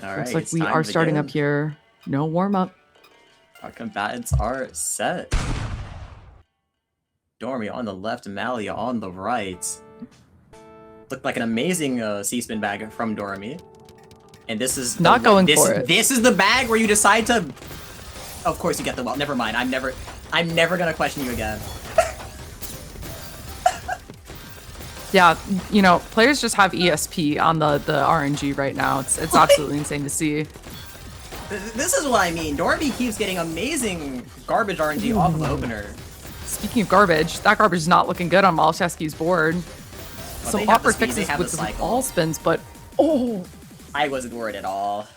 All right, Looks like it's we time are to starting up begin. here. No warm-up. Our combatants are set. Dormy on the left, Malia on the right. Looked like an amazing C-spin bag from Dormy. And this is the Not one. going This for it. this is the bag where you decide to. Of course, you get the well. Never mind. I'm never gonna question you again. Yeah, you know, players just have ESP on the RNG right now. It's absolutely insane to see. This is what I mean. Dormy keeps getting amazing garbage RNG off of the opener. Speaking of garbage, that garbage is not looking good on Malashevsky's board. Well, Some they have the awkward speed, they fixes have the with cycle. all spins, but oh, I wasn't worried at all.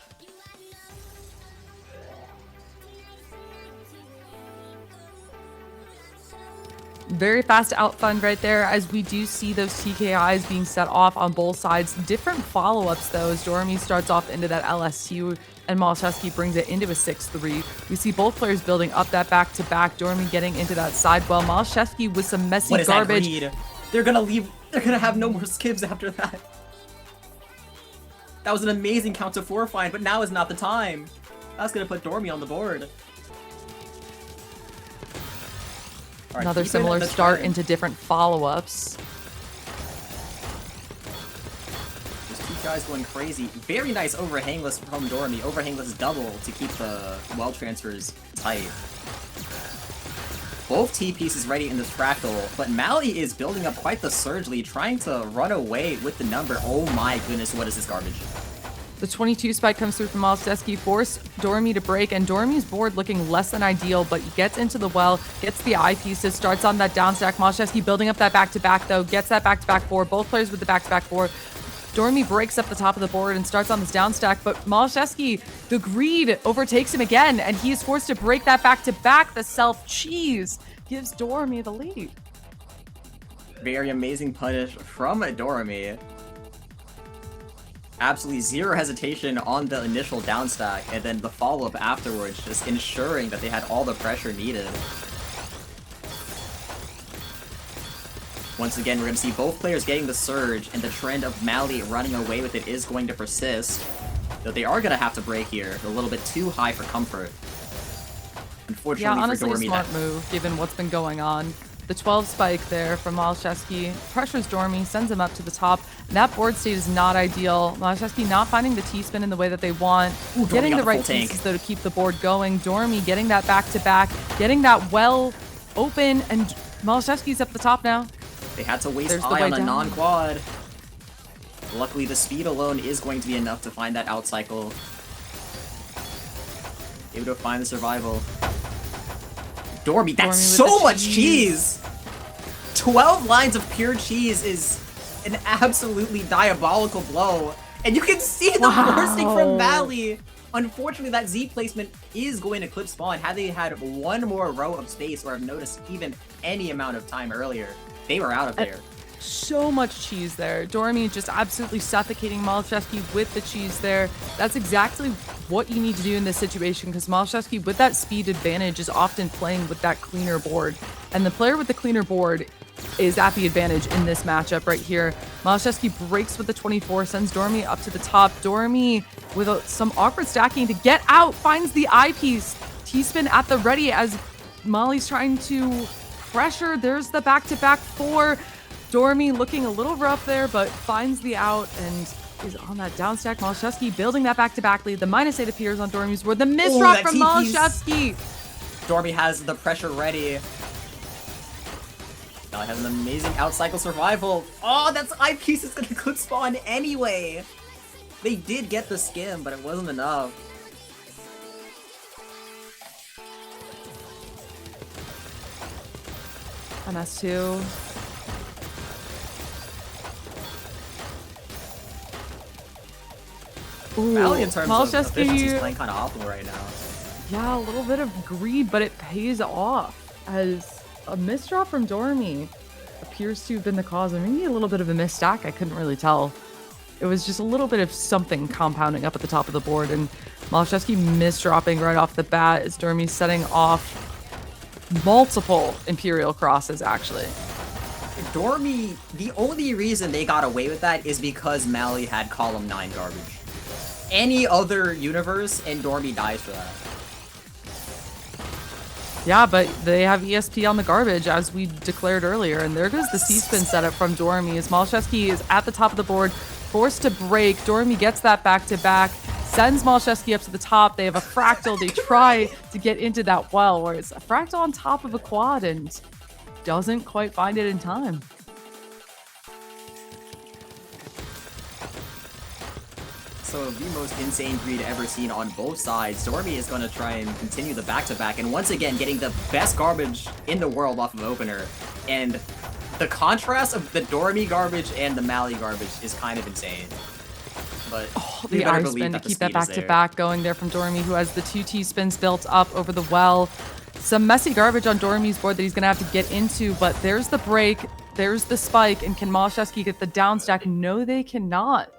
very fast out fund right there, as we do see those TKIs being set off on both sides. Different follow-ups though, as Doremy starts off into that LST and Malashevsky brings it into a 6-3. We see both players building up that back-to-back. Doremy getting into that sidewell. Malashevsky with some messy What is garbage. that read? They're gonna leave. They're gonna have no more skips after that. That was an amazing count to 4 find, but now is not the time. That's gonna put Dormy on the board. Right, Another keeping similar the start trend. into different follow-ups. There's two guys going crazy. Very nice overhangless from Dormy. Overhangless double to keep the well transfers tight. Both T-pieces ready in this fractal, but Mally is building up quite the surge lead, trying to run away with the number. Oh my goodness, what is this garbage? The 22 spike comes through from Malashevsky, force Doremy to break, and Doremy's board looking less than ideal, but gets into the well, gets the eye pieces, starts on that down stack. Malashevsky building up that back-to-back though, gets that back-to-back four, both players with the back-to-back four. Doremy breaks up the top of the board and starts on this down stack, but Malashevsky, the greed overtakes him again, and he is forced to break that back-to-back. The self-cheese gives Doremy the lead. Very amazing punish from Doremy. Absolutely zero hesitation on the initial down stack, and then the follow-up afterwards, just ensuring that they had all the pressure needed. Once again, we're going to see both players getting the surge, and the trend of Mally running away with it is going to persist. Though they are going to have to break here. A little bit too high for comfort. Unfortunately Yeah, honestly, for a Doremy, smart move, given what's been going on. The 12 spike there from Malashevsky pressures Doremy, sends him up to the top. And that board state is not ideal. Malashevsky not finding the T-spin in the way that they want. Ooh, getting got the the right full tank. pieces, though, to keep the board going. Doremy getting that back-to-back, getting that well open, and Malashevsky's up the top now. they had to waste There's the eye way on a down. non-quad. Luckily, the speed alone is going to be enough to find that out cycle. Able to find the survival. Dormy, that's Doremy with so the much cheese. cheese! 12 lines of pure cheese is an absolutely diabolical blow. And you can see the Wow. forcing from Mally. Unfortunately, that Z placement is going to clip spawn. Had they had one more row of space or have noticed even any amount of time earlier, they were out of there. So much cheese there. Doremy just absolutely suffocating Malashevsky with the cheese there. That's exactly what you need to do in this situation, because Malashevsky, with that speed advantage, is often playing with that cleaner board. And the player with the cleaner board is at the advantage in this matchup right here. Malashevsky breaks with the 24, sends Doremy up to the top. Doremy, with some awkward stacking to get out, finds the eyepiece. T-spin at the ready as Molly's trying to pressure. There's the back-to-back four. Doremy looking a little rough there, but finds the out and is on that down stack. Malashevsky building that back-to-back lead. The -8 appears on Doremy's board. The misdrop that from TP's Malashevsky. Dormy has the pressure ready. Now has an amazing out-cycle survival. Oh, that's eyepiece is gonna clip spawn anyway. They did get the skim, but it wasn't enough. MS2. Ooh, Mally in terms of efficiency is Malashevsky, playing kind of optimal right now. yeah, a little bit of greed, but it pays off as a misdrop from Doremy appears to have been the cause, and maybe a little bit of a misstack. I couldn't really tell. It was just a little bit of something compounding up at the top of the board, and Malashevsky misdropping right off the bat as Doremy setting off multiple Imperial crosses, actually. Dormy, the only reason they got away with that is because Mally had column 9 garbage. any other universe, and Dormy dies for that. Yeah, but they have ESP on the garbage, as we declared earlier. And there goes the C-spin setup from Doremy, as Malashevsky is at the top of the board, forced to break. Doremy gets that back-to-back, sends Malashevsky up to the top. They have a fractal. They try to get into that well, where it's a fractal on top of a quad and doesn't quite find it in time. So the most insane greed ever seen on both sides. Doremy is going to try and continue the back-to-back, and once again getting the best garbage in the world off of opener. And the contrast of the Doremy garbage and the Mally garbage is kind of insane. But the ice spin to keep that back-to-back going there from Doremy, who has the 2 T-spins built up over the well. Some messy garbage on Doremy's board that he's going to have to get into, but there's the break, there's the spike, and can Malashevsky get the down stack? No, they cannot.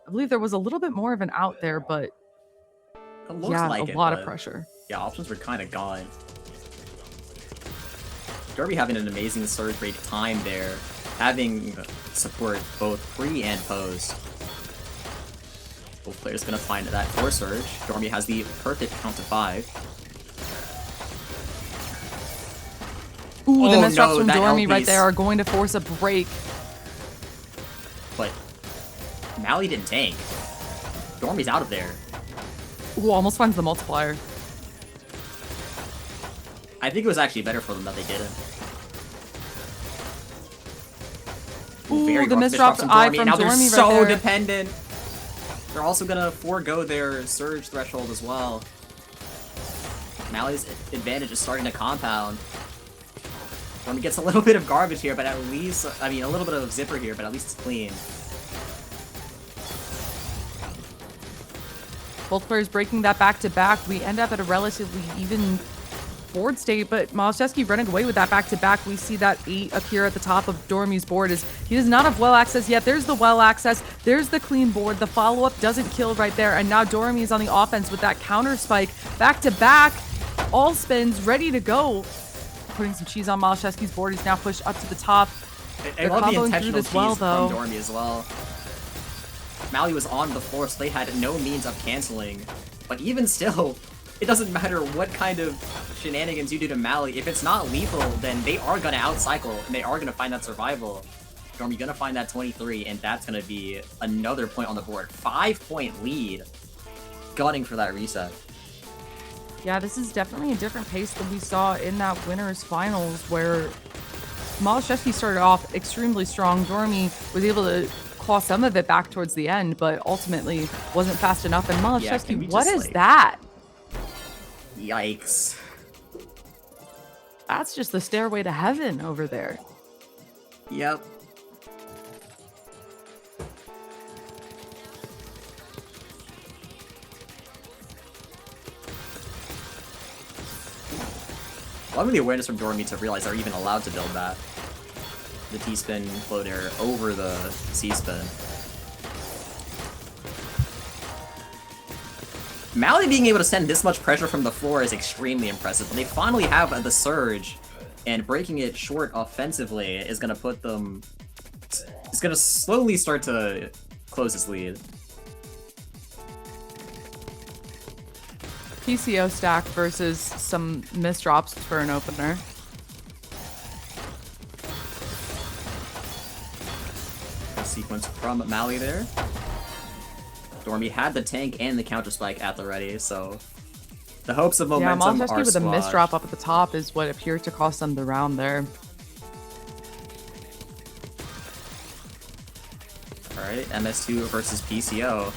I believe there was a little bit more of an out there, but yeah, like a lot of pressure. Yeah, options were kind of gone. Doremy having an amazing surge rate time there, having support both pre and post. Both players gonna find that 4 surge. Doremy has the perfect count to 5. Ooh, the misdrops from Doremy right there are going to force a break. But Mally didn't tank. Dormy's out of there. Ooh, almost finds the multiplier. I think it was actually better for them that they didn't. Ooh, the misdrops from Doremy. Now they're so right there. dependent. They're also gonna forego their surge threshold as well. Mally's advantage is starting to compound. Doremy gets a little bit of garbage here, but at least, I mean, a little bit of zipper here, but at least it's clean. Both players breaking that back-to-back. We end up at a relatively even board state, but Malashevsky running away with that back-to-back. We see that 8 appear at the top of Doremy's board as he does not have well access yet. There's the well access. There's the clean board. The follow-up doesn't kill right there, and now Doremy is on the offense with that counter spike. Back-to-back, all spins, ready to go. Putting some cheese on Malashevsky's board. He's now pushed up to the top. I love the intentional cheese from Doremy as well. Mally was on the floor, so they had no means of canceling. But even still, it doesn't matter what kind of shenanigans you do to Mally. If it's not lethal, then they are going to outcycle, and they are going to find that survival. Doremy going to find that 23, and that's going to be another point on the board. 5-point lead. Gunning for that reset. Yeah, this is definitely a different pace than we saw in that winners finals, where Malashevsky started off extremely strong. Doremy was able to claw some of it back towards the end, but ultimately wasn't fast enough. And Malashevsky, what is that? Yikes. That's just the stairway to heaven over there. Yep. Loving the awareness from Doremy to realize they're even allowed to build that. The T-spin floater over the C-spin. Mally being able to send this much pressure from the floor is extremely impressive. When they finally have the surge, and breaking it short offensively is going to put them... It's going to slowly start to close its lead. PCO stack versus some misdrops for an opener. A sequence from Mally there. Doremy had the tank and the counter spike at the ready, so the hopes of momentum are with squashed. a misdrop up at the top is what appears to cost them the round there. Alright, MS2 versus PCO.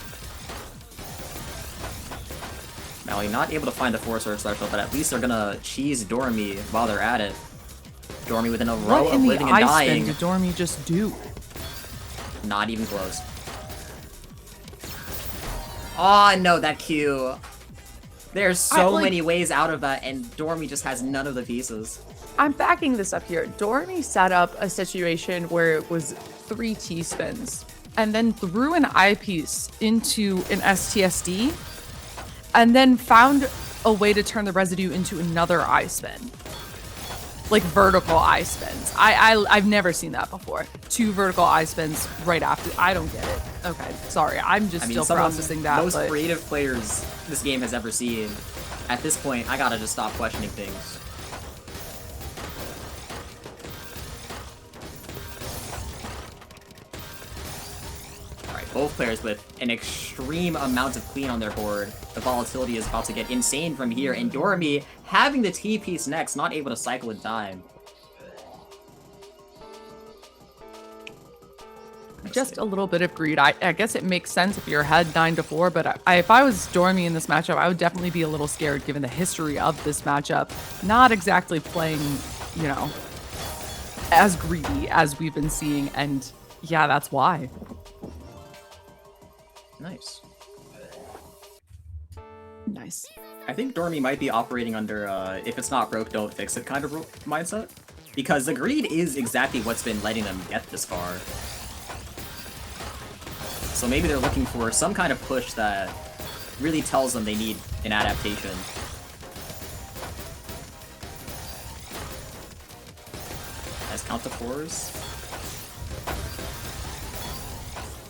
Mally not able to find the 4-surge threshold, but at least they're gonna cheese Doremy while they're at it. Doremy within a row of living and dying. What did Doremy just do? Not even close. Oh no, that Q. There's so many ways out of that, and Doremy just has none of the pieces. I'm backing this up here. Doremy set up a situation where it was 3 T-spins, and then threw an eyepiece into an STSD, and then found a way to turn the residue into another I-spin. like vertical eye spins. I've never seen that before. 2 vertical eye spins right after. I don't get it. Okay, sorry. I'm just still processing that. Most creative players this game has ever seen. At this point, I gotta just stop questioning things. Alright, both players with an extreme amount of clean on their board. The volatility is about to get insane from here, and DOREMY having the T-piece next, not able to cycle in time. Just a little bit of greed. I guess it makes sense if you're ahead 9-4, but if I was DOREMY in this matchup, I would definitely be a little scared given the history of this matchup. Not exactly playing, you know, as greedy as we've been seeing, and yeah, that's why. Nice. Nice. I think DOREMY might be operating under, if it's not broke, don't fix it kind of mindset. Because the greed is exactly what's been letting them get this far. So maybe they're looking for some kind of push that really tells them they need an adaptation. Nice count to 4s.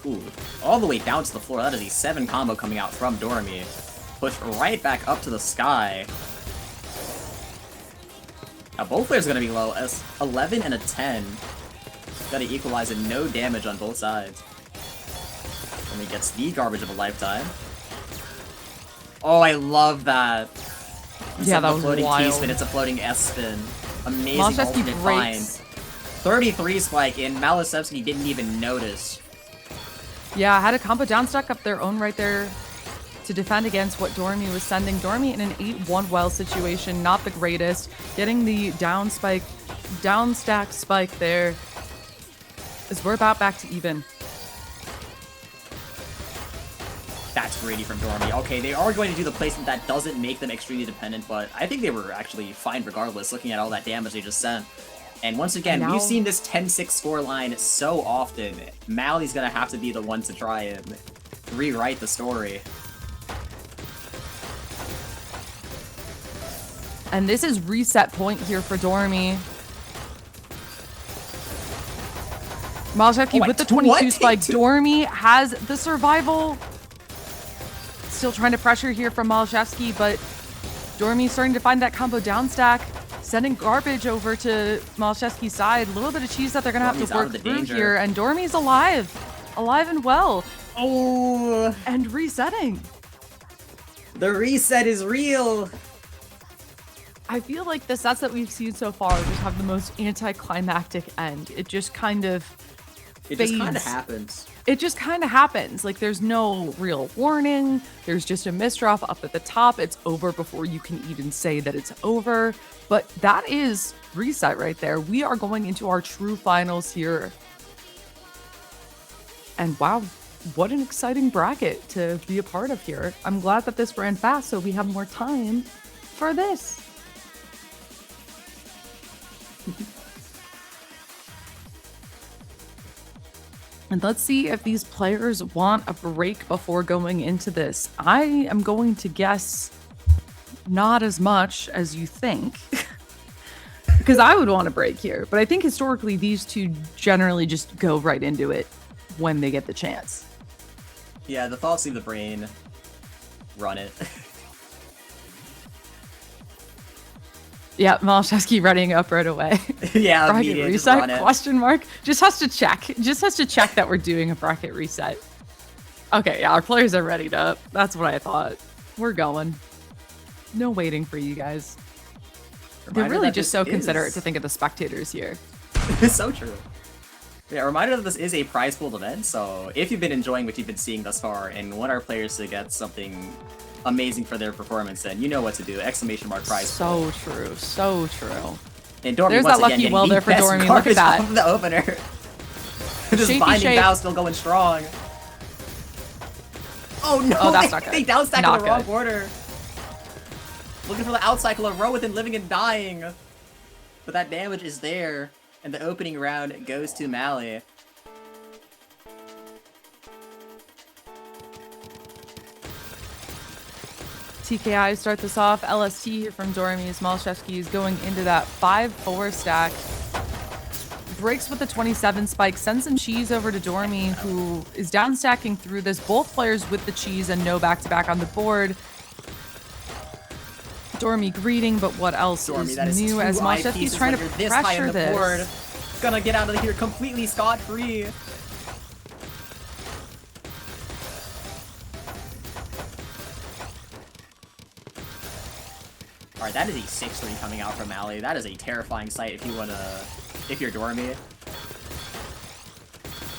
Ooh, all the way down to the floor. That is a 7 combo coming out from DOREMY. Pushed right back up to the sky. Now both players are going to be low. As 11 and a 10. Got to equalize and no damage on both sides. DOREMY gets the garbage of a lifetime. Oh, I love that. Yeah, that was floating wild. T-spin, it's a floating S-spin. Amazing Malashevsky alternate find. 33 spike in. Malashevsky didn't even notice. Yeah, had a combo down stack up their own right there to defend against what DOREMY was sending. DOREMY in an 8-1 well situation, not the greatest. Getting the down stack spike there as we're about back to even. That's greedy from DOREMY. Okay, they are going to do the placement that doesn't make them extremely dependent, but I think they were actually fine regardless, looking at all that damage they just sent. And once again, we've seen this 10-6 scoreline so often. Mali's gonna have to be the one to try and rewrite the story. And this is reset point here for DOREMY. Malashevsky with the 22 spike. DOREMY has the survival. Still trying to pressure here from Malashevsky, but DOREMY starting to find that combo down stack. Sending garbage over to Malashevsky's side. A little bit of cheese that they're going to have to work through here. And DOREMY's alive. Alive and well. Oh. And resetting. The reset is real. I feel like the sets that we've seen so far just have the most anticlimactic end. It just kind of fades. Just kind of happens. It just kind of happens. Like, there's no real warning. There's just a misdrop up at the top. It's over before you can even say that it's over. But that is reset right there. We are going into our true finals here. And wow, what an exciting bracket to be a part of here. I'm glad that this ran fast so we have more time for this. And let's see if these players want a break before going into this. I am going to guess not as much as you think. Because I would want a break here. But I think historically these two generally just go right into it when they get the chance. Yeah, the thoughts leave the brain. Run it. Yeah, Malashevsky running up right away. Yeah, bracket reset? Question mark. Just has to check. Just has to check that we're doing a bracket reset. Okay, yeah, our players are ready to. That's what I thought. We're going. No waiting for you guys. They're really just so considerate to think of the spectators here. It's so true. Yeah, a reminder that this is a prize pooled event, so if you've been enjoying what you've been seeing thus far and want our players to get something amazing for their performance, then you know what to do. Exclamation mark prize. So true, so true. And DOREMY there's once that lucky again well there for DOREMY. Look at that. The opener. Just binding bow still going strong. Oh no! Oh, that's not good. They down stacked in the wrong order. Looking for the out cycle, a row within living and dying. But that damage is there, and the opening round goes to Mali. TKI start this off. LST here from Doremy as Malashevsky is going into that 5-4 stack. Breaks with the 27 spike, sends some cheese over to Doremy, who is down stacking through this. Both players with the cheese and no back-to-back on the board. Doremy greeting, but what else is new as Malashevsky's trying to pressure this. Board. Gonna get out of here completely scot-free. Alright, that is a 6-3 coming out from Mally. That is a terrifying sight if you're Doremy.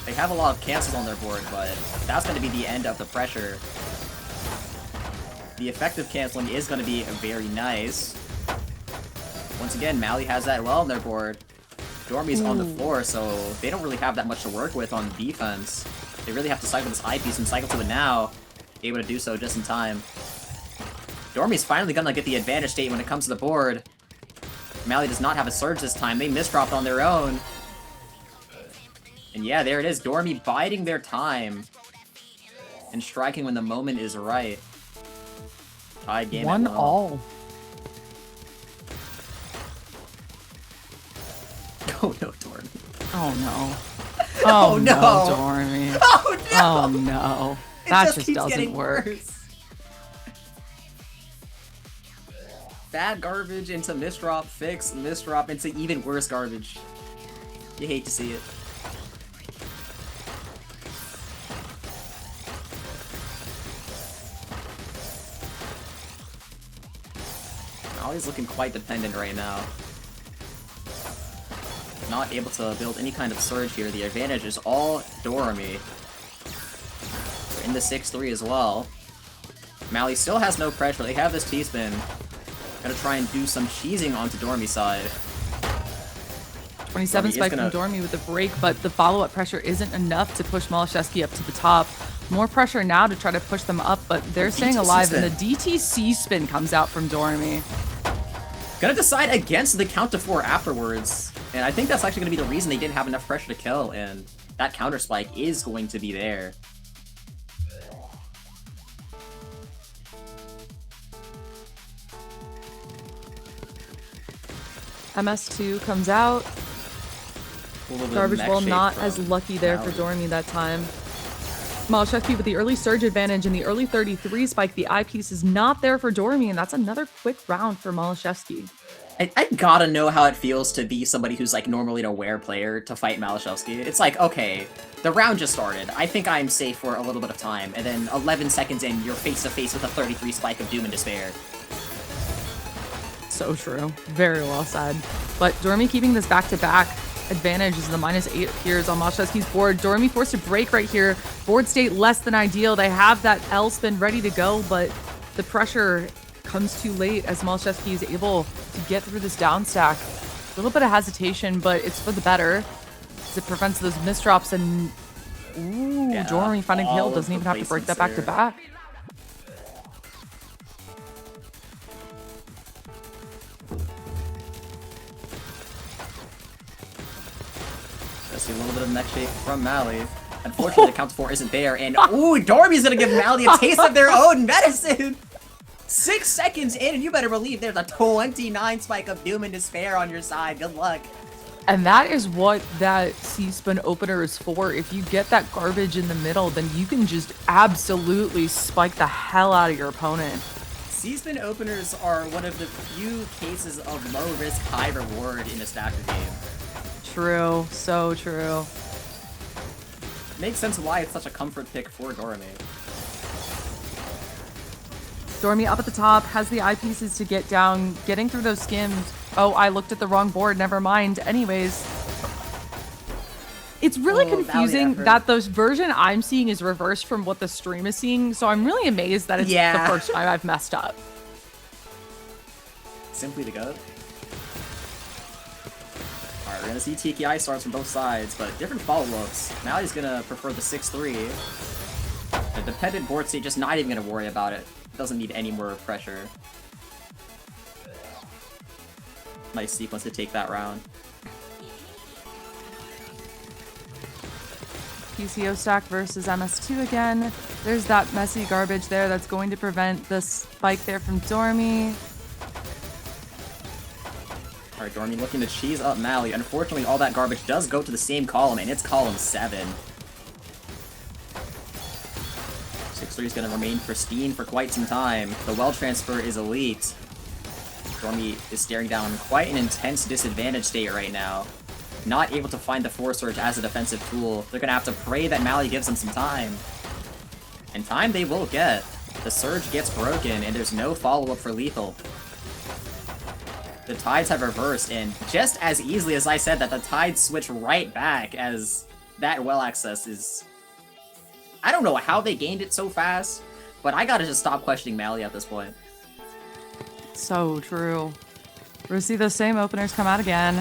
They have a lot of cancels on their board, but that's gonna be the end of the pressure. The effective canceling is gonna be very nice. Once again, Mally has that well on their board. Doremy's on the floor, so they don't really have that much to work with on defense. They really have to cycle this eyepiece and cycle to it now. Able to do so just in time. Doremy's finally gonna get the advantage state when it comes to the board. Mally does not have a surge this time. They misdropped on their own. And yeah, there it is. Doremy biding their time. And striking when the moment is right. Tied game at 1-1. Oh no, Doremy. Oh no. Oh no, Doremy. Oh no! Oh no. That just doesn't work. Worse. Bad garbage into misdrop, fix, misdrop into even worse garbage. You hate to see it. Molly's looking quite dependent right now. Not able to build any kind of surge here. The advantage is all Doremy. We're in the 6-3 as well. Mally still has no pressure. They have this T-spin. Gonna try and do some cheesing onto Doremy's side. 27 spike from Doremy with the break, but the follow-up pressure isn't enough to push Malashevsky up to the top. More pressure now to try to push them up, but they're staying alive, and the DTC spin comes out from Doremy. Gonna decide against the count to 4 afterwards. And I think that's actually gonna be the reason they didn't have enough pressure to kill, and that counter spike is going to be there. MS2 comes out. Garbage Ball not as lucky there for Doremy that time. Malashevsky with the early surge advantage and the early 33 spike. The eyepiece is not there for Doremy, and that's another quick round for Malashevsky. I gotta know how it feels to be somebody who's like normally an aware player to fight Malashevsky. It's like, okay, the round just started. I think I'm safe for a little bit of time, and then 11 seconds in, you're face to face with a 33 spike of doom and despair. So true. Very well said. But Doremy keeping this back-to-back advantage as the -8 appears on Malashevsky's board. Doremy forced to break right here. Board state less than ideal. They have that L spin ready to go, but the pressure comes too late as Malashevsky is able to get through this down stack. A little bit of hesitation, but it's for the better as it prevents those misdrops. And ooh, yeah, Doremy finding kill, doesn't even have to break that back-to-back. See a little bit of neck shake from Mally. Unfortunately, the count to 4 isn't there, and ooh, Doremy's gonna give Mally a taste of their own medicine! 6 seconds in, and you better believe there's a 29 spike of doom and despair on your side. Good luck. And that is what that C-spin opener is for. If you get that garbage in the middle, then you can just absolutely spike the hell out of your opponent. C-spin openers are one of the few cases of low risk, high reward in a stacker game. True, so true. Makes sense why it's such a comfort pick for Doremy. Doremy up at the top, has the eyepieces to get down, getting through those skims. Oh, I looked at the wrong board, never mind. Anyways. It's really confusing that the version I'm seeing is reversed from what the stream is seeing, so I'm really amazed that it's the first time I've messed up. Simply the GOAT. Alright, we're gonna see TKI starts from both sides, but different follow-ups. Mally's gonna prefer the 6-3. The dependent board state, just not even gonna worry about it. Doesn't need any more pressure. Nice sequence to take that round. PCO stack versus MS2 again. There's that messy garbage there that's going to prevent the spike there from Doremy. Alright, Doremy looking to cheese up Mally. Unfortunately, all that garbage does go to the same column, and it's column 7. 6-3 is going to remain pristine for quite some time. The well transfer is elite. Doremy is staring down quite an intense disadvantage state right now. Not able to find the Force Surge as a defensive tool. They're going to have to pray that Mally gives them some time. And time they will get. The Surge gets broken, and there's no follow-up for Lethal. The tides have reversed, and just as easily as I said that, the tides switch right back as that well access is... I don't know how they gained it so fast, but I gotta just stop questioning Mally at this point. So true. We're gonna see those same openers come out again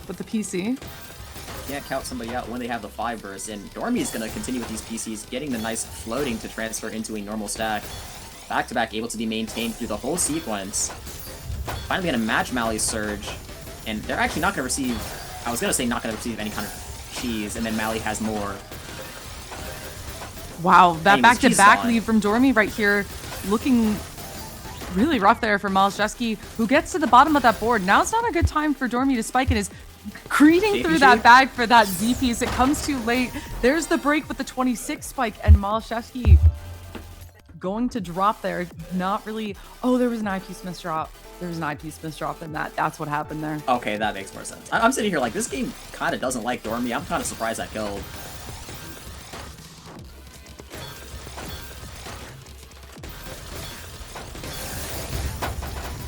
with the PC. Can't count somebody out when they have the 5 burst, and Doremy is gonna continue with these PCs, getting the nice floating to transfer into a normal stack. Back-to-back able to be maintained through the whole sequence. Finally gonna match Mally's Surge, and they're actually not gonna receive... I was gonna say not gonna receive any kind of cheese, and then Mally has more. Wow, that back-to-back lead lead from Doremy right here, looking really rough there for Malzhevski, who gets to the bottom of that board. Now it's not a good time for Doremy to spike and is creating through that bag for that Z piece. It comes too late. There's the break with the 26 spike, and Malzhevski going to drop there. Not really... Oh, there was an eyepiece misdrop. There was an eyepiece misdrop in that. That's what happened there. Okay, that makes more sense. I'm sitting here like, this game kind of doesn't like Doremy. I'm kind of surprised that killed.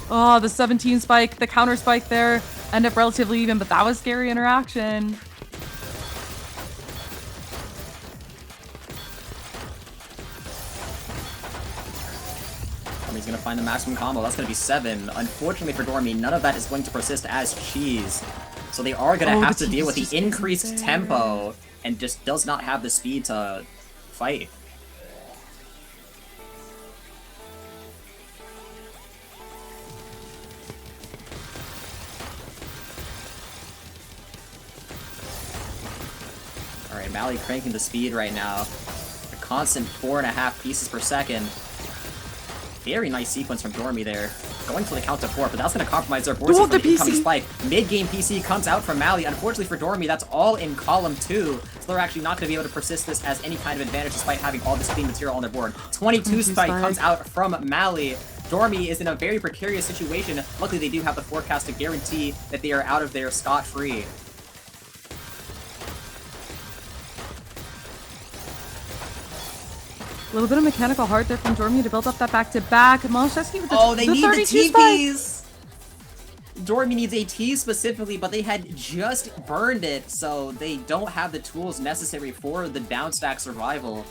Oh, the 17 spike, the counter spike there, end up relatively even, but that was scary interaction. Doremy's gonna find the maximum combo. That's gonna be 7. Unfortunately for Doremy, none of that is going to persist as cheese. So they are gonna have to deal with the increased tempo and just does not have the speed to fight. Alright, Mally cranking the speed right now. A constant 4.5 pieces per second. Very nice sequence from Doremy there. Going for the count to 4, but that's going to compromise their board from the incoming spike. Mid-game PC comes out from Mally. Unfortunately for Doremy, that's all in column 2. So they're actually not going to be able to persist this as any kind of advantage despite having all this clean material on their board. 22 spike comes out from Mally. Doremy is in a very precarious situation. Luckily, they do have the forecast to guarantee that they are out of there scot-free. A little bit of mechanical heart there from Doremy to build up that back-to-back. Malzhevski with the they need the 32 TPs! Doremy needs a T specifically, but they had just burned it, so they don't have the tools necessary for the downstack survival.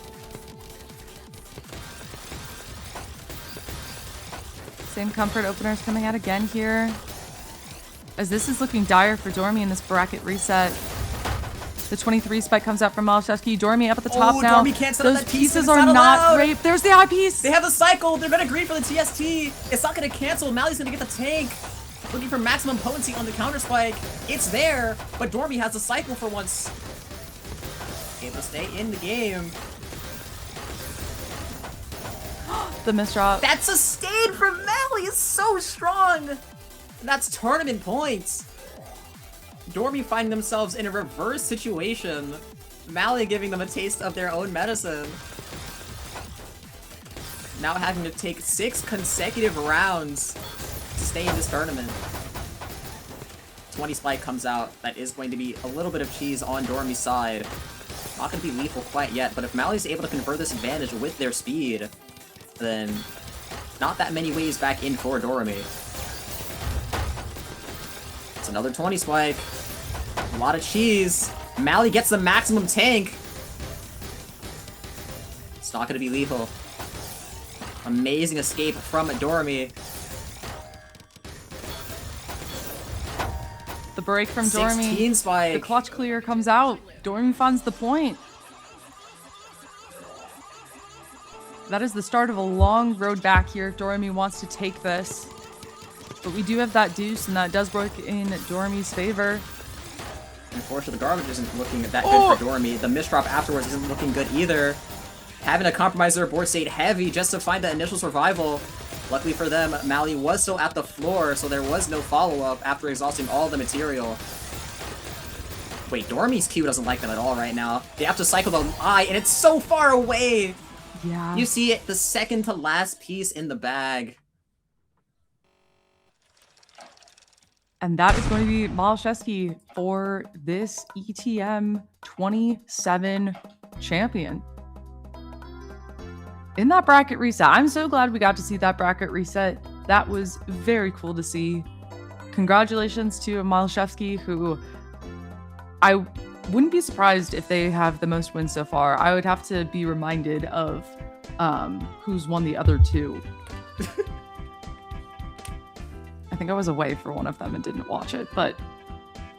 Same comfort openers coming out again here. As this is looking dire for Doremy in this bracket reset. The 23 spike comes out from Malzhevski. Doremy up at the top now. Doremy can't set Those up that pieces T-Sim, are not allowed. great. There's the eyepiece. They have the cycle. They're gonna agree for the TST. It's not gonna cancel. Mally's gonna get the tank. Looking for maximum potency on the counter spike. It's there, but Doremy has the cycle for once. Able to stay in the game. The misdrop. That sustain from Mally is so strong. And that's tournament points. Doremy finding themselves in a reverse situation. Mally giving them a taste of their own medicine. Now having to take 6 consecutive rounds to stay in this tournament. 20 spike comes out. That is going to be a little bit of cheese on Doremy's side. Not going to be lethal quite yet, but if Mally's able to convert this advantage with their speed, then not that many ways back in for Doremy. It's another 20 spike. A lot of cheese. Mally gets the maximum tank. It's not going to be lethal. Amazing escape from Doremy. The break from Doremy. 16 spike. The clutch clear comes out. Doremy finds the point. That is the start of a long road back here if Doremy wants to take this. But we do have that deuce, and that does work in Doremy's favor. Unfortunately, the garbage isn't looking that good for Doremy. The misdrop afterwards isn't looking good either. having to compromise their board state heavy just to find the initial survival. Luckily for them, Mally was still at the floor, so there was no follow-up after exhausting all the material. Wait, Doremy's Q doesn't like them at all right now. They have to cycle the eye, and it's so far away! Yeah. You see it, the second to last piece in the bag. And that is going to be Malashevsky for this ETM 27 champion. In that bracket reset, I'm so glad we got to see that bracket reset. That was very cool to see. Congratulations to Malashevsky, who I wouldn't be surprised if they have the most wins so far. I would have to be reminded of who's won the other two. I think I was away for one of them and didn't watch it, but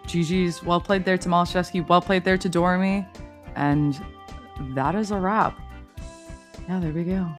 GG's. Well played there to Malashevsky, well played there to Doremy, and that is a wrap. Yeah, there we go.